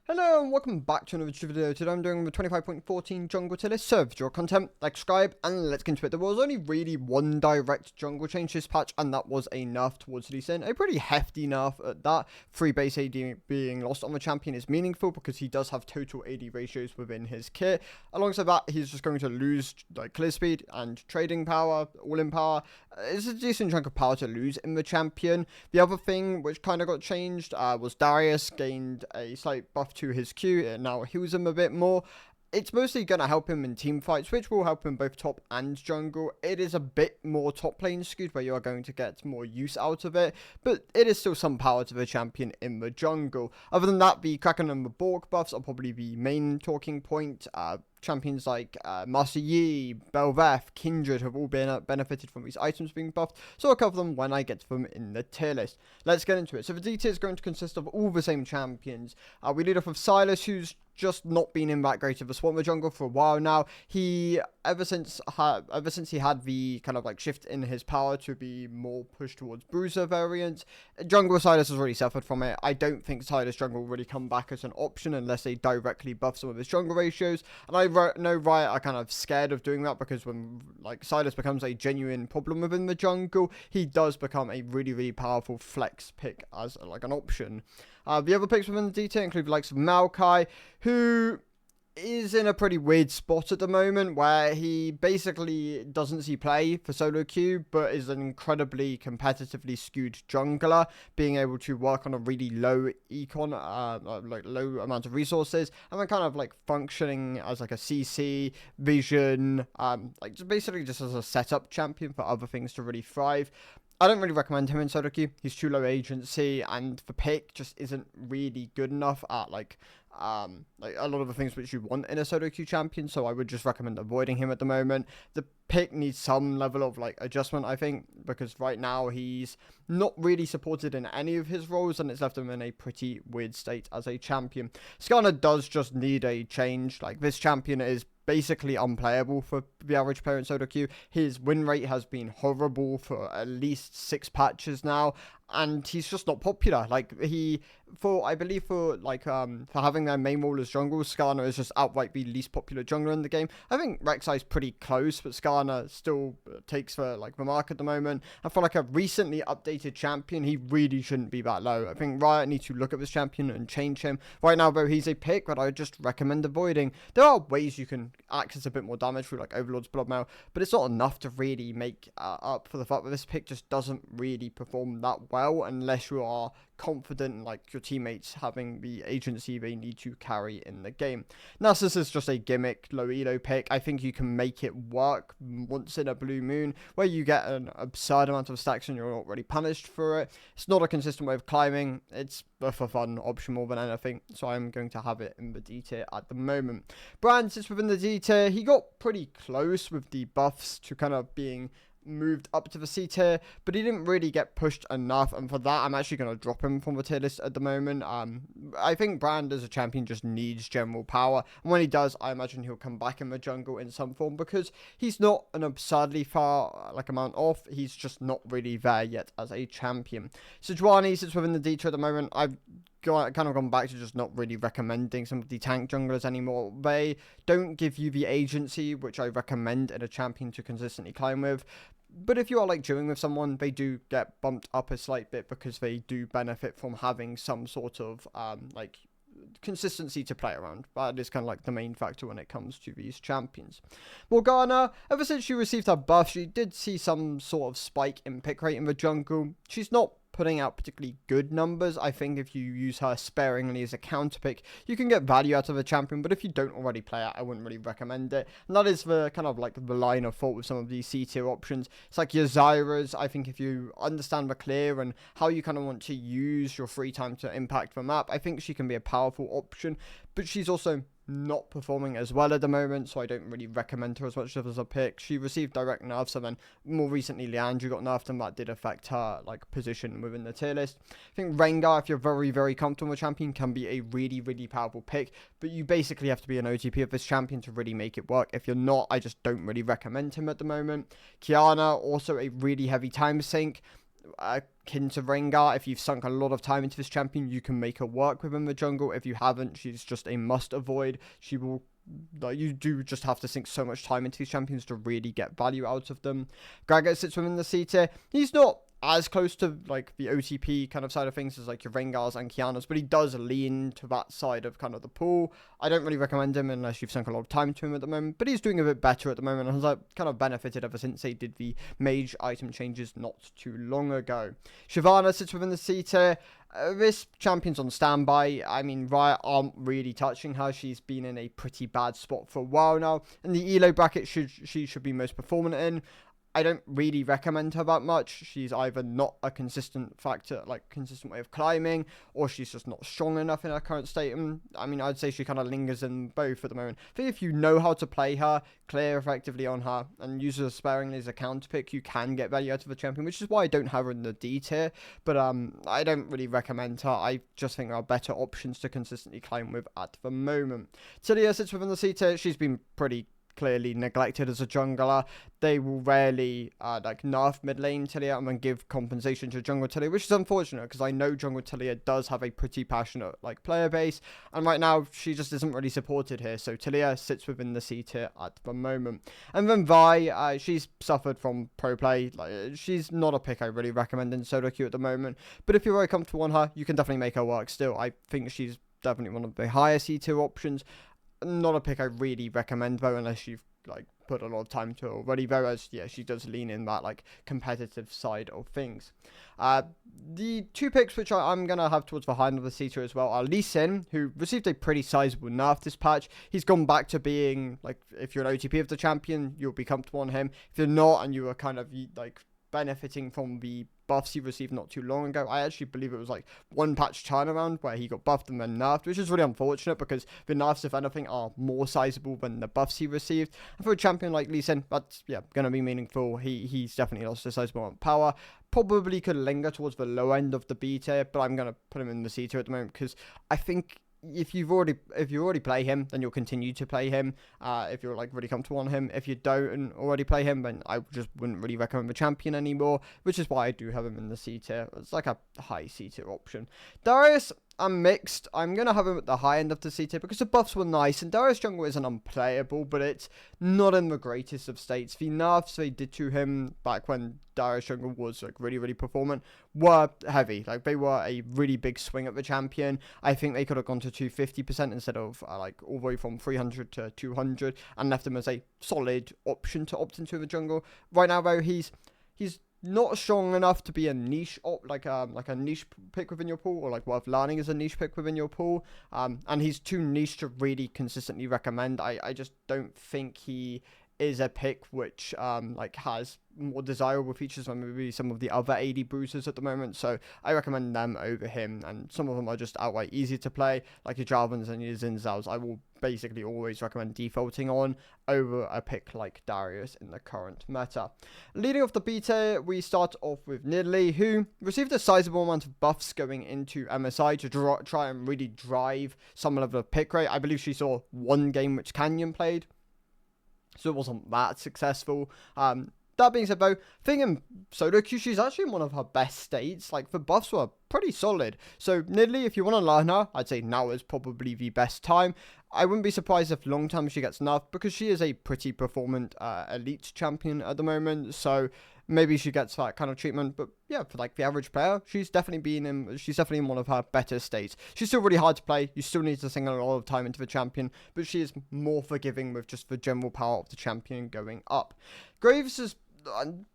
Hello and welcome back to another video. Today I'm doing the 25.14 jungle tier list. So if your content, like, subscribe, and let's get into it. There was only really one direct jungle change this patch, and that was a nerf towards Lee Sin. A pretty hefty nerf at that. 3 base AD being lost on the champion is meaningful because he does have total AD ratios within his kit. Alongside that, he's just going to lose like clear speed and trading power, all-in power. It's a decent chunk of power to lose in the champion. The other thing which kind of got changed was Darius gained a slight buff to his Q. It now heals him a bit more. It's mostly going to help him in team fights, which will help him both top and jungle. It is a bit more top lane skewed, where you are going to get more use out of it, but it is still some power to the champion in the jungle. Other than that, the Kraken and the Bork buffs are probably the main talking point. Champions like Master Yi, Belveth, Kindred have all been benefited from these items being buffed, so I'll cover them when I get to them in the tier list. Let's get into it. So the D tier is going to consist of all the same champions. We lead off with Silas, who's just not been in that great of a spot in the jungle for a while now. He ever since he had the kind of like shift in his power to be more pushed towards bruiser variant, jungle Silas has already suffered from it. I don't think Silas jungle will really come back as an option unless they directly buff some of his jungle ratios, and I know Riot are kind of scared of doing that because when like Silas becomes a genuine problem within the jungle, he does become a really powerful flex pick as like an option. The other picks within the D tier include the likes of Maokai, who is in a pretty weird spot at the moment where he basically doesn't see play for solo queue, but is an incredibly competitively skewed jungler, being able to work on a really low econ, like low amount of resources, and then kind of like functioning as like a CC, vision, like just basically just as a setup champion for other things to really thrive. I don't really recommend him in solo queue. He's too low agency, and the pick just isn't really good enough at like a lot of the things which you want in a solo queue champion, so I would just recommend avoiding him at the moment. The pick needs some level of like adjustment, I think, because right now he's not really supported in any of his roles, and it's left him in a pretty weird state as a champion. Skarner does just need a change. Like, this champion is basically unplayable for the average player in solo queue. His win rate has been horrible for at least 6 patches now, and he's just not popular. Like, I believe for having their main role as jungle, Skarner is just outright the least popular jungler in the game. I think Rek'Sai's pretty close, but Skarner still takes the mark at the moment. And for like a recently updated champion, he really shouldn't be that low. I think Riot need to look at this champion and change him. Right now, though, he's a pick that I would just recommend avoiding. There are ways you can access a bit more damage through like Overlord's Bloodmail, but it's not enough to really make up for the fact that this pick just doesn't really perform that well unless you are confident in like your teammates having the agency they need to carry in the game. Nasus is just a gimmick low elo pick. I think you can make it work once in a blue moon where you get an absurd amount of stacks and you're not really punished for it. It's not a consistent way of climbing. It's a for fun option more than anything, so I'm going to have it in the D tier at the moment. Brand sits within the D tier. He got pretty close with the buffs to kind of being moved up to the C tier, but he didn't really get pushed enough, and for that I'm actually going to drop him from the tier list at the moment. I think Brand as a champion just needs general power, and when he does, I imagine he'll come back in the jungle in some form, because he's not an absurdly far amount off. He's just not really there yet as a champion. Sejuani sits within the D tier at the moment. I've kind of gone back to just not really recommending some of the tank junglers anymore. They don't give you the agency which I recommend in a champion to consistently climb with. But if you are like dueling with someone, they do get bumped up a slight bit because they do benefit from having some sort of like consistency to play around. That is kind of like the main factor when it comes to these champions. Morgana, ever since she received her buff, she did see some sort of spike in pick rate in the jungle. She's not putting out particularly good numbers. I think if you use her sparingly as a counter pick, you can get value out of a champion, but if you don't already play it, I wouldn't really recommend it. And that is the kind of like the line of thought with some of these C tier options. It's like your Zyras. I think if you understand the clear and how you kind of want to use your free time to impact the map, I think she can be a powerful option, but she's also not performing as well at the moment, so I don't really recommend her as much as a pick. She received direct nerfs, and then more recently Leandru got nerfed, and that did affect her like position within the tier list. I think Rengar, if you're very comfortable with a champion, can be a really powerful pick, but you basically have to be an OTP of this champion to really make it work. If you're not, I just don't really recommend him at the moment. Kiana, also a really heavy time sink. akin to Rengar. If you've sunk a lot of time into this champion, you can make her work within the jungle. If you haven't, she's just a must avoid. She will, like, you do just have to sink so much time into these champions to really get value out of them. Gragas sits within the C tier. He's not as close to like the OTP kind of side of things as like your Rengars and Kianas, but he does lean to that side of kind of the pool. I don't really recommend him unless you've sunk a lot of time to him at the moment, but he's doing a bit better at the moment and has like kind of benefited ever since they did the mage item changes not too long ago. Shyvana sits within the C tier. This champion's on standby. I mean, Riot aren't really touching her. She's been in a pretty bad spot for a while now. In the ELO bracket, she should be most performant in. I don't really recommend her that much. She's either not a consistent factor, like consistent way of climbing, or she's just not strong enough in her current state. And I mean, I'd say she kind of lingers in both at the moment. I think if you know how to play her, clear effectively on her, and use her sparingly as a counter pick, you can get value out of the champion, which is why I don't have her in the D tier. But I don't really recommend her. I just think there are better options to consistently climb with at the moment. Tilia sits within the C tier. She's been pretty clearly neglected as a jungler. They will rarely like nerf mid lane Tilia and then give compensation to jungle Tilia, which is unfortunate because I know jungle Tilia does have a pretty passionate like player base, and right now she just isn't really supported here. So Tilia sits within the C tier at the moment. And then Vi, she's suffered from pro play. Like, she's not a pick I really recommend in solo queue at the moment, but if you're very comfortable on her, you can definitely make her work still. I think she's definitely one of the higher C tier options. Not a pick I really recommend though, unless you've like put a lot of time to it already, whereas yeah, she does lean in that like competitive side of things. The two picks which I'm gonna have towards the high end of the C tier as well are Lee Sin, who received a pretty sizable nerf this patch. He's gone back to being like, if you're an OTP of the champion, you'll be comfortable on him. If you're not and you were kind of like benefiting from the buffs he received not too long ago, I actually believe it was like one patch turnaround where he got buffed and then nerfed, which is really unfortunate because the nerfs, if anything, are more sizable than the buffs he received. And for a champion like Lee Sin, that's going to be meaningful. He's definitely lost a sizable amount of power. Probably could linger towards the low end of the B tier, but I'm going to put him in the C tier at the moment because I think if you already play him, then you'll continue to play him. If you're like really comfortable on him. If you don't already play him, then I just wouldn't really recommend the champion anymore, which is why I do have him in the C tier. It's like a high C tier option. Darius, I'm mixed. I'm going to have him at the high end of the C tier because the buffs were nice, and Darius Jungle isn't unplayable, but it's not in the greatest of states. The nerfs they did to him back when Darius Jungle was like really, really performant were heavy. Like, they were a really big swing at the champion. I think they could have gone to 250% instead of like all the way from 300 to 200 and left him as a solid option to opt into the jungle. Right now, though, he's not strong enough to be a niche like a niche pick within your pool, or like worth learning as a niche pick within your pool. And he's too niche to really consistently recommend. I just don't think he is a pick which like has more desirable features than maybe some of the other AD bruisers at the moment. So I recommend them over him, and some of them are just outright easier to play, like your Jarvans and your Zinzaos. I will basically always recommend defaulting on over a pick like Darius in the current meta. Leading off the B tier, we start off with Nidalee, who received a sizable amount of buffs going into MSI to try and really drive some level of pick rate. I believe she saw one game which Canyon played, so it wasn't that successful. That being said, though, thing in solo queue, she's actually in one of her best states. Like, the buffs were pretty solid. So, Nidalee, if you want to learn her, I'd say now is probably the best time. I wouldn't be surprised if long term she gets nerfed, because she is a pretty performant elite champion at the moment. So, maybe she gets that kind of treatment. But yeah, for like the average player, she's definitely in one of her better states. She's still really hard to play. You still need to sink a lot of time into the champion, but she is more forgiving with just the general power of the champion going up. Graves has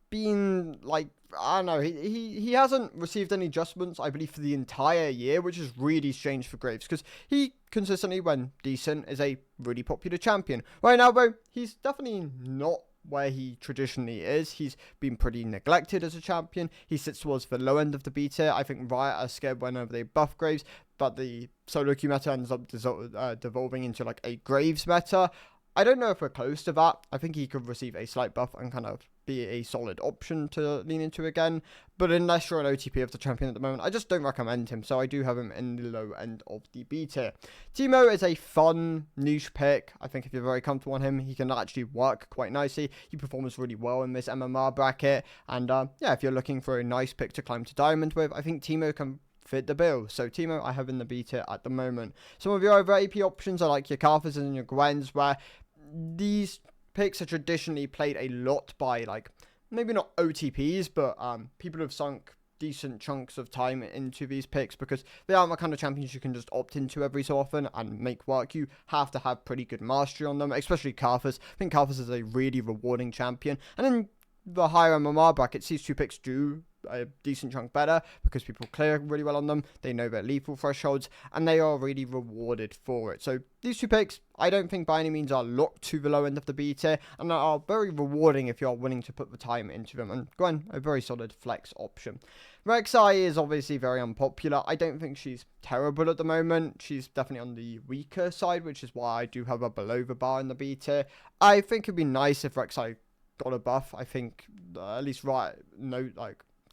been like, I don't know, he hasn't received any adjustments, I believe, for the entire year, which is really strange for Graves, because he consistently, when decent, is a really popular champion. Right now, though, he's definitely not where he traditionally is. He's been pretty neglected as a champion. He sits towards the low end of the B tier. I think Riot are scared whenever they buff Graves, but the solo queue meta ends up devolving into like a Graves meta. I don't know if we're close to that. I think he could receive a slight buff and kind of be a solid option to lean into again. But unless you're an OTP of the champion at the moment, I just don't recommend him. So I do have him in the low end of the B tier. Teemo is a fun niche pick. I think if you're very comfortable on him, he can actually work quite nicely. He performs really well in this MMR bracket. And yeah, if you're looking for a nice pick to climb to diamond with, I think Teemo can fit the bill. So Teemo I have in the B tier at the moment. Some of your other AP options are like your Carthers and your Gwens, where these picks are traditionally played a lot by, like, maybe not OTPs, but people who've sunk decent chunks of time into these picks, because they aren't the kind of champions you can just opt into every so often and make work. You have to have pretty good mastery on them, especially Carthus. I think Carthus is a really rewarding champion, and in the higher MMR brackets, these two picks do a decent chunk better because people clear really well on them. They know their lethal thresholds, and they are really rewarded for it. So these two picks, I don't think by any means are locked to the low end of the B tier, and are very rewarding if you're willing to put the time into them. And Gwen, a very solid flex option. Rek'Sai is obviously very unpopular. I don't think she's terrible at the moment. She's definitely on the weaker side, which is why I do have her below the bar in the B tier. I think it'd be nice if Rek'Sai got a buff. I think at least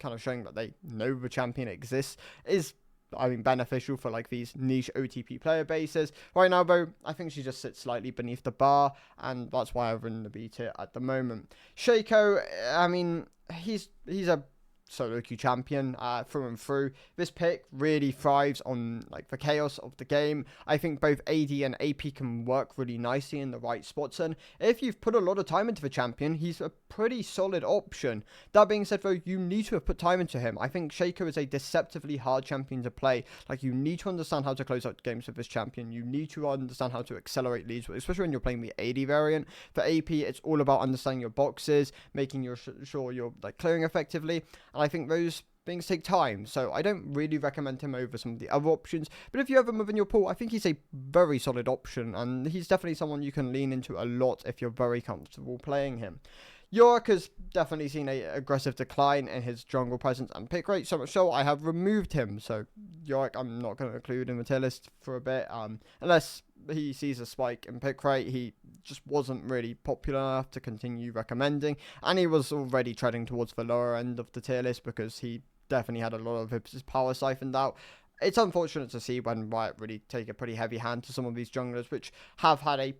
kind of showing that they know the champion exists is, I mean, beneficial for like these niche OTP player bases. Right now, though, I think she just sits slightly beneath the bar, and that's why I've in the B tier at the moment. Shaco, I mean, he's a solo queue champion through and through. This pick really thrives on like the chaos of the game. I think both AD and AP can work really nicely in the right spots, and if you've put a lot of time into the champion, he's a pretty solid option. That being said, though, you need to have put time into him. I think Shaco is a deceptively hard champion to play. Like, you need to understand how to close out games with this champion. You need to understand how to accelerate leads, especially when you're playing the AD variant. For AP, it's all about understanding your boxes, making sure you're like clearing effectively, and I think those things take time, so I don't really recommend him over some of the other options. But if you have him within your pool, I think he's a very solid option, and he's definitely someone you can lean into a lot if you're very comfortable playing him. Yorick has definitely seen an aggressive decline in his jungle presence and pick rate, so much so I have removed him. So Yorick I'm not going to include in the tier list for a bit, unless he sees a spike in pick rate. He just wasn't really popular enough to continue recommending, and he was already treading towards the lower end of the tier list because he definitely had a lot of his power siphoned out. It's unfortunate to see when Riot really take a pretty heavy hand to some of these junglers, which have had a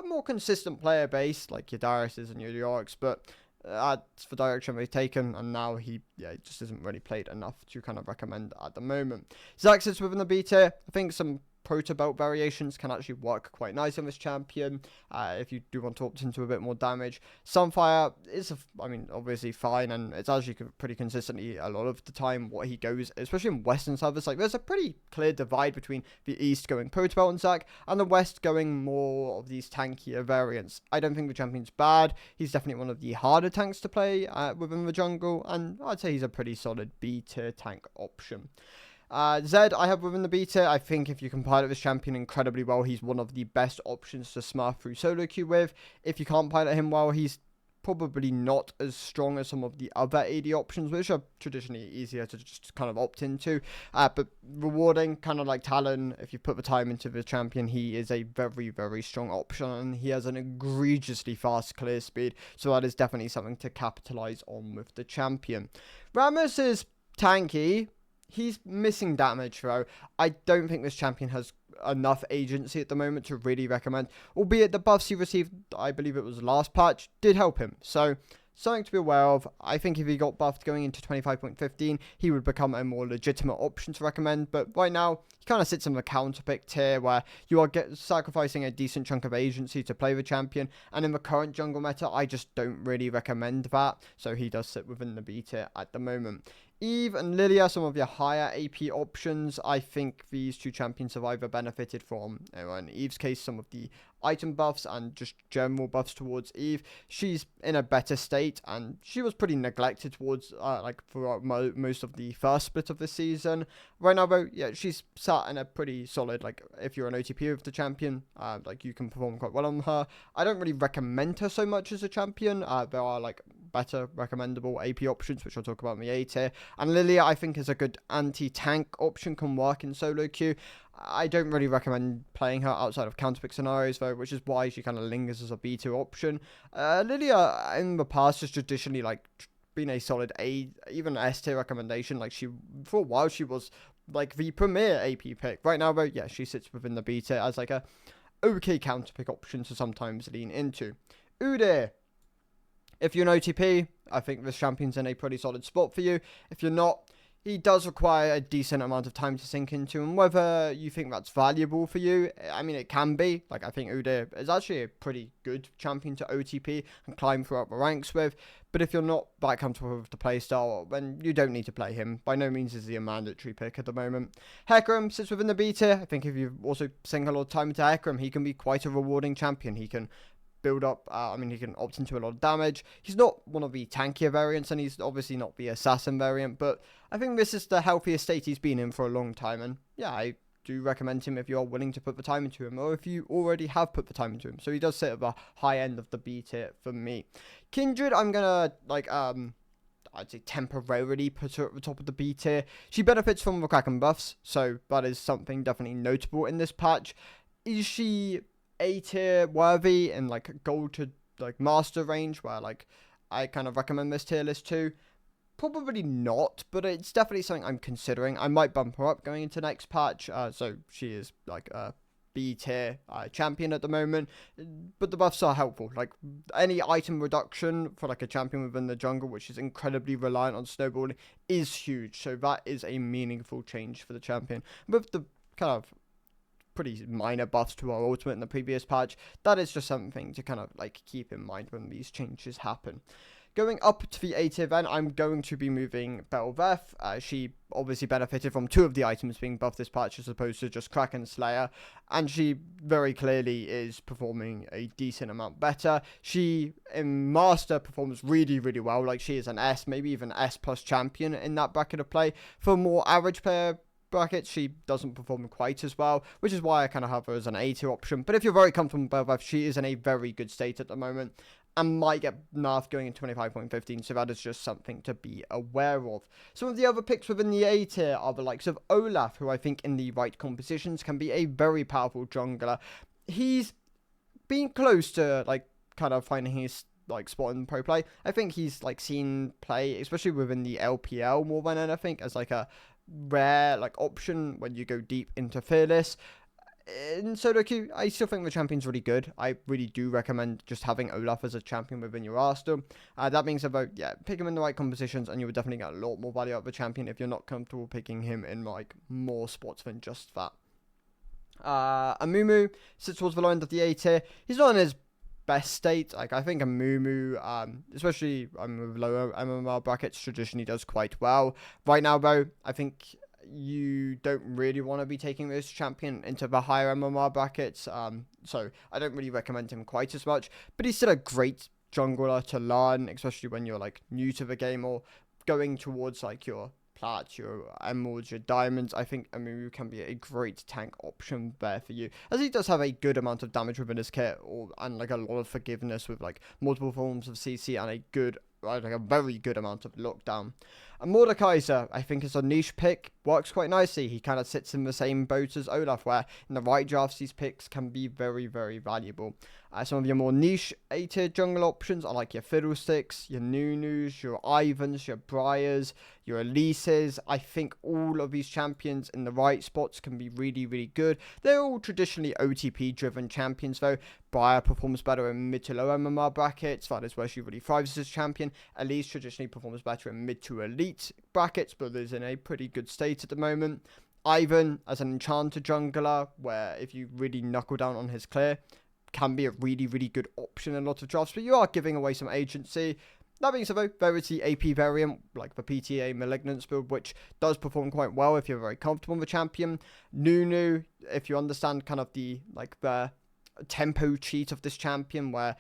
more consistent player base, like your Darius's and your Yorick's, but that's the direction they've taken, and now he just isn't really played enough to kind of recommend at the moment. Zax sits within the B tier. I think some proto belt variations can actually work quite nice on this champion if you do want to opt into a bit more damage. Sunfire is, obviously fine, and it's actually pretty consistently a lot of the time what he goes, especially in Western servers. Like, there's a pretty clear divide between the East going proto belt and Zac, and the West going more of these tankier variants. I don't think the champion's bad. He's definitely one of the harder tanks to play within the jungle, and I'd say he's a pretty solid B tier tank option. Zed I have within the B tier. I think if you can pilot this champion incredibly well, he's one of the best options to smurf through solo queue with. If you can't pilot him well, he's probably not as strong as some of the other AD options, which are traditionally easier to just kind of opt into, but rewarding, kind of like Talon. If you put the time into the champion, he is a very, very strong option, and he has an egregiously fast clear speed, so that is definitely something to capitalize on with the champion. Rammus is tanky. He's missing damage, though. I don't think this champion has enough agency at the moment to really recommend, albeit the buffs he received, I believe it was last patch, did help him. So, something to be aware of. I think if he got buffed going into 25.15, he would become a more legitimate option to recommend. But right now, he kind of sits in the counter pick tier, where you are sacrificing a decent chunk of agency to play the champion. And in the current jungle meta, I just don't really recommend that. So he does sit within the B tier at the moment. Eve and Lilia, some of your higher AP options. I think these two champions have either benefited from, in Eve's case, some of the item buffs and just general buffs towards Eve. She's in a better state, and she was pretty neglected towards throughout most of the first split of the season. Right now, though, yeah, she's sat in a pretty solid, like, if you're an OTP of the champion, you can perform quite well on her. I don't really recommend her so much as a champion. There are better recommendable AP options, which I'll talk about in the A tier. And Lilia, I think, is a good anti-tank option, can work in solo queue. I don't really recommend playing her outside of counterpick scenarios, though, which is why she kind of lingers as a B2 option. Lilia, in the past, has traditionally, like, been a solid A, even S tier recommendation. Like, for a while, she was, like, the premier AP pick. Right now, though, yeah, she sits within the B tier as, like, a okay counterpick option to sometimes lean into. Udyr. If you're an OTP, I think this champion's in a pretty solid spot for you. If you're not, he does require a decent amount of time to sink into, and whether you think that's valuable for you, I mean, it can be. Like, I think Udyr is actually a pretty good champion to OTP and climb throughout the ranks with, but if you're not that comfortable with the playstyle, then you don't need to play him. By no means is he a mandatory pick at the moment. Hecarim sits within the B tier. I think if you also sink a lot of time into Hecarim, he can be quite a rewarding champion. He can build up, he can opt into a lot of damage. He's not one of the tankier variants, and he's obviously not the assassin variant, but I think this is the healthiest state he's been in for a long time, and yeah, I do recommend him if you're willing to put the time into him, or if you already have put the time into him. So he does sit at the high end of the B tier for me. Kindred, I'm gonna, I'd say temporarily put her at the top of the B tier. She benefits from the Kraken buffs, so that is something definitely notable in this patch. Is she A tier worthy in like gold to like master range, where like I kind of recommend this tier list too? Probably not, but it's definitely something I'm considering. I might bump her up going into next patch. So she is like a B tier champion at the moment, but the buffs are helpful. Like any item reduction for like a champion within the jungle, which is incredibly reliant on snowballing, is huge. So that is a meaningful change for the champion. With the kind of pretty minor buffs to our ultimate in the previous patch, that is just something to kind of like keep in mind when these changes happen. Going up to the A tier then, I'm going to be moving Belveth. She obviously benefited from 2 of the items being buffed this patch as opposed to just Kraken Slayer, and she very clearly is performing a decent amount better. She in Master performs really, really well. Like, she is an S, maybe even S plus champion in that bracket of play. For more average player brackets, she doesn't perform quite as well, which is why I kind of have her as an A tier option. But if you're very comfortable with Belveth, she is in a very good state at the moment and might get nerfed going in 25.15, so that is just something to be aware of. Some of the other picks within the A tier are the likes of Olaf, who I think in the right compositions can be a very powerful jungler. He's been close to like kind of finding his like spot in pro play. I think he's like seen play, especially within the LPL more than anything, as like a rare like option when you go deep into Fearless. In solo queue, I still think the champion's really good. I really do recommend just having Olaf as a champion within your arsenal. That being said, though, yeah, pick him in the right compositions and you would definitely get a lot more value out of the champion if you're not comfortable picking him in like more spots than just that. Amumu sits towards the low end of the A tier. He's not in his best state. Like, I think Amumu, especially with lower MMR brackets, traditionally does quite well. Right now, though, I think you don't really want to be taking this champion into the higher MMR brackets, so I don't really recommend him quite as much, but he's still a great jungler to learn, especially when you're like new to the game or going towards like your plats, your emeralds, your diamonds. I think Amumu can be a great tank option there for you, as he does have a good amount of damage within his kit, and like a lot of forgiveness with like multiple forms of CC and a very good amount of lockdown. And Mordekaiser, I think, is a niche pick, works quite nicely. He kind of sits in the same boat as Olaf, where in the right drafts, these picks can be very, very valuable. Some of your more niche A-tier jungle options are like your Fiddlesticks, your Nunus, your Ivans, your Briars, your Elises. I think all of these champions in the right spots can be really, really good. They're all traditionally OTP-driven champions, though. Briar performs better in mid to low MMR brackets. That is where she really thrives as a champion. Elise traditionally performs better in mid to elite brackets, but is in a pretty good state at the moment. Ivan, as an enchanter jungler, where if you really knuckle down on his clear, can be a really, really good option in a lot of drafts, but you are giving away some agency. That being said, though, Verity AP variant, like the PTA Malignance build, which does perform quite well if you're very comfortable with the champion. Nunu, if you understand kind of the tempo cheat of this champion, where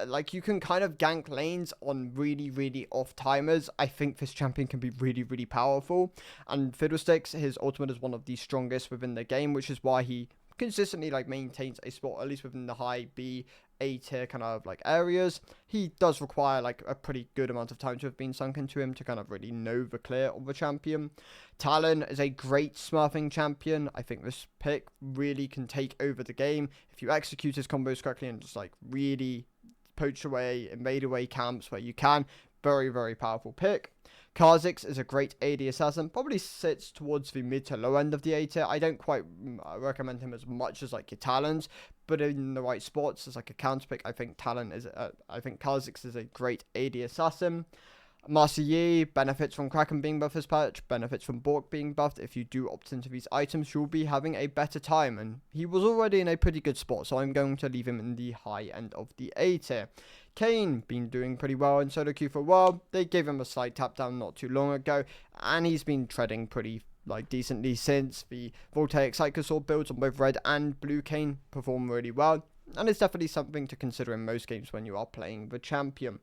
like you can kind of gank lanes on really, really off timers. I think this champion can be really, really powerful. And Fiddlesticks, his ultimate is one of the strongest within the game, which is why he consistently like maintains a spot, at least within the high B, A tier kind of like areas. He does require like a pretty good amount of time to have been sunk into him to kind of really know the clear of a champion. Talon is a great smurfing champion. I think this pick really can take over the game if you execute his combos correctly and just like really poach away, invade away camps where you can. Very, very powerful pick. Kha'Zix is a great AD assassin. Probably sits towards the mid to low end of the A tier. I don't quite recommend him as much as like your Talons, but in the right spots as like a counter pick, I think Kha'Zix is a great AD assassin. Master Yi benefits from Kraken being buffed this patch, benefits from Bork being buffed. If you do opt into these items, you'll be having a better time, and he was already in a pretty good spot, so I'm going to leave him in the high end of the A tier. Kayn, been doing pretty well in solo queue for a while. They gave him a slight tap down not too long ago, and he's been treading pretty like decently since. The Voltaic Psychosaur builds on both red and blue Kayn perform really well, and it's definitely something to consider in most games when you are playing the champion.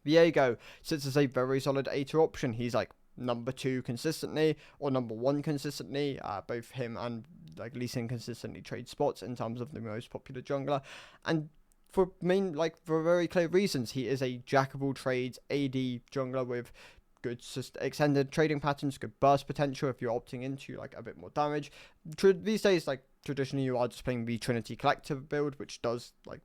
Viego sits as a very solid A tier option. He's like number 2 consistently or number 1 consistently. Both him and like Lee Sin consistently trade spots in terms of the most popular jungler, and for very clear reasons. He is a jack of all trades AD jungler with good extended trading patterns, good burst potential if you're opting into like a bit more damage. These days, like traditionally, you are just playing the Trinity Collective build, which does like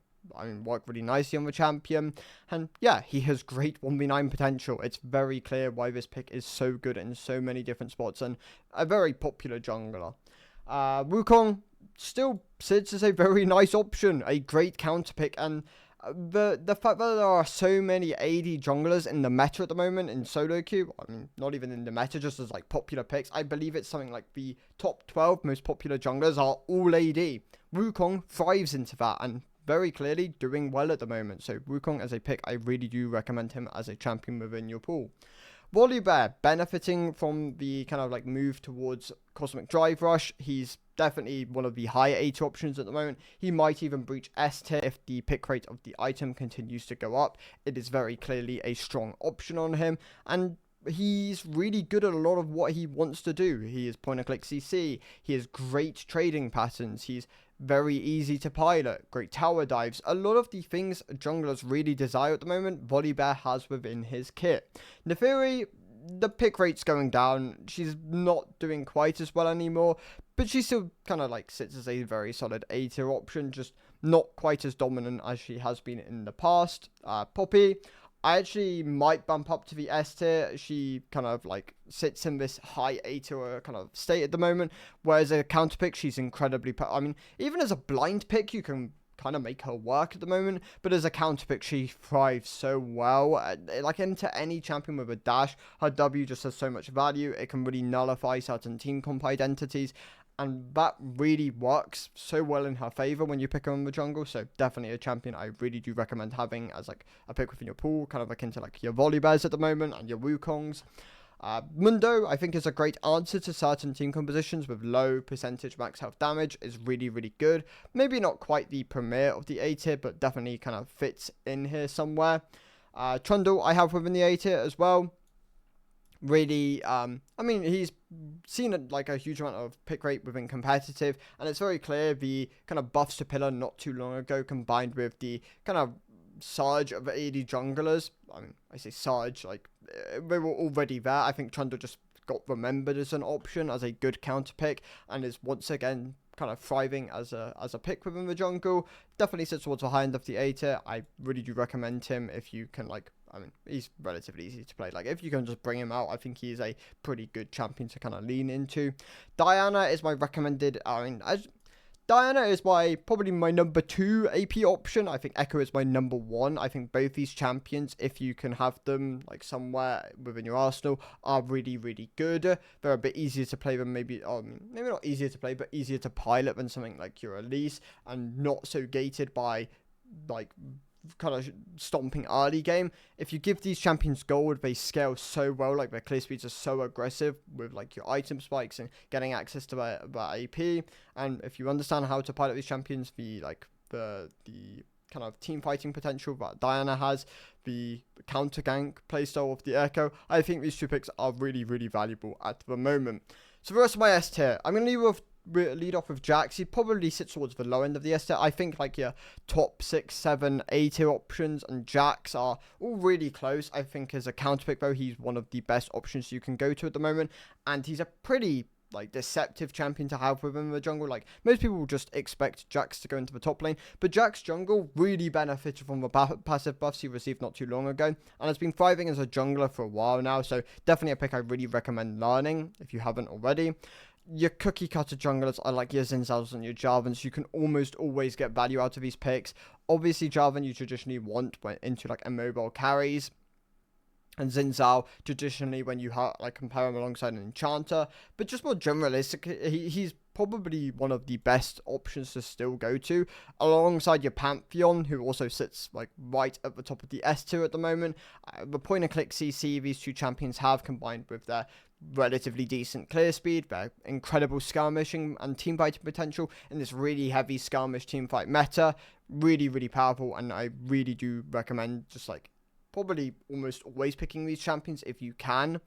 work really nicely on the champion. And yeah, he has great 1v9 potential. It's very clear why this pick is so good in so many different spots and a very popular jungler. Wukong still sits as a very nice option, a great counter pick, and the fact that there are so many AD junglers in the meta at the moment in solo queue, I mean, not even in the meta, just as like popular picks, I believe it's something like the top 12 most popular junglers are all AD. Wukong thrives into that, and very clearly doing well at the moment. So Wukong as a pick, I really do recommend him as a champion within your pool. Volibear, benefiting from the kind of like move towards Cosmic Drive Rush. He's definitely one of the higher A tier options at the moment. He might even breach S tier if the pick rate of the item continues to go up. It is very clearly a strong option on him, and he's really good at a lot of what he wants to do. He is point and click CC. He has great trading patterns. He's very easy to pilot, great tower dives. A lot of the things junglers really desire at the moment, Volibear has within his kit. Neferi, the pick rate's going down. She's not doing quite as well anymore, but she still kind of like sits as a very solid A tier option, just not quite as dominant as she has been in the past. Poppy, I actually might bump up to the S tier. She kind of like sits in this high A tier kind of state at the moment, whereas a counter pick, she's incredibly, I mean, even as a blind pick, you can kind of make her work at the moment, but as a counter pick, she thrives so well. Like into any champion with a dash, her W just has so much value. It can really nullify certain team comp identities, and that really works so well in her favor when you pick her in the jungle. So definitely a champion I really do recommend having as like a pick within your pool, kind of akin to like your Volibears at the moment and your Wukongs. Mundo, I think, is a great answer to certain team compositions with low percentage max health damage. Is really, really good. Maybe not quite the premier of the A tier, but definitely kind of fits in here somewhere. Trundle, I have within the A tier as well. Really, I mean, he's seen like a huge amount of pick rate within competitive, and it's very clear the kind of buffs to pillar not too long ago combined with the kind of surge of AD junglers. I mean, I say surge, like they were already there. I think Trundle just got remembered as an option, as a good counter pick, and is once again kind of thriving as a pick within the jungle. Definitely sits towards the high end of the A tier. I really do recommend him if you can, like, I mean, he's relatively easy to play. Like, if you can just bring him out, I think he's a pretty good champion to kind of lean into. Diana is my recommended, Diana is probably my number 2 AP option. I think Echo is my number 1. I think both these champions, if you can have them like somewhere within your arsenal, are really, really good. They're a bit easier to play than maybe not easier to play, but easier to pilot than something like your Elise, and not so gated by like kind of stomping early game. If you give these champions gold, they scale so well. Like, their clear speeds are so aggressive with like your item spikes and getting access to their AP. And if you understand how to pilot these champions, the kind of team fighting potential that Diana has, the counter gank playstyle of the Echo, I think these two picks are really, really valuable at the moment. So the rest of my S tier, I'm going to leave with lead off with Jax. He probably sits towards the low end of the S tier. I think like your top 6, 7, A tier options and Jax are all really close. I think as a counter pick though, he's one of the best options you can go to at the moment, and he's a pretty like deceptive champion to have within the jungle. Like most people will just expect Jax to go into the top lane, but Jax jungle really benefited from the passive buffs he received not too long ago, and has been thriving as a jungler for a while now, so definitely a pick I really recommend learning if you haven't already. Your cookie cutter junglers are like your Xin Zhaos and your Jarvans. You can almost always get value out of these picks. Obviously Jarvan you traditionally want into like immobile carries, and Xin Zhao traditionally when you like compare him alongside an enchanter, but just more generalistic, he's probably one of the best options to still go to alongside your Pantheon, who also sits like right at the top of the S tier at the moment. The point and click CC these two champions have, combined with their relatively decent clear speed, their incredible skirmishing and team fighting potential in this really heavy skirmish team fight meta, really powerful, and I really do recommend just like probably almost always picking these champions if you can.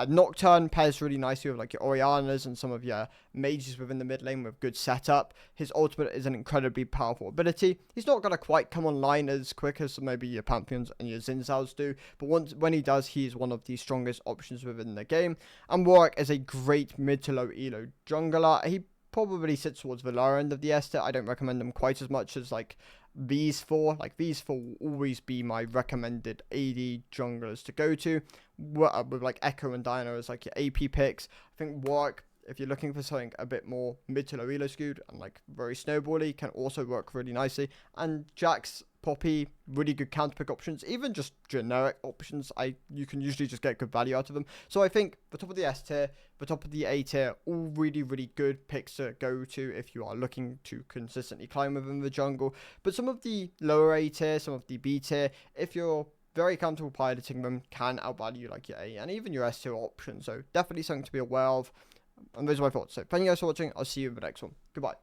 Nocturne pairs really nicely with like your Orianas and some of your mages within the mid lane with good setup. His ultimate is an incredibly powerful ability. He's not going to quite come online as quick as maybe your Pantheons and your Xin Zhaos do, but when he does, he is one of the strongest options within the game. And Warwick is a great mid to low elo jungler. He probably sits towards the lower end of the S tier. I don't recommend them quite as much as like these four. Like these four will always be my recommended AD junglers to go to, with like Echo and Diana as like your AP picks. I think Warwick, if you're looking for something a bit more mid to low elo skewed and like very snowbally, can also work really nicely. And Jax, Poppy, really good counter pick options, even just generic options. You can usually just get good value out of them. So I think the top of the S tier, the top of the A tier, all really good picks to go to if you are looking to consistently climb within the jungle. But some of the lower A tier, some of the B tier, if you're very comfortable piloting them, can outvalue like your A and even your S tier options. So definitely something to be aware of. And those are my thoughts. So thank you guys for watching. I'll see you in the next one. Goodbye.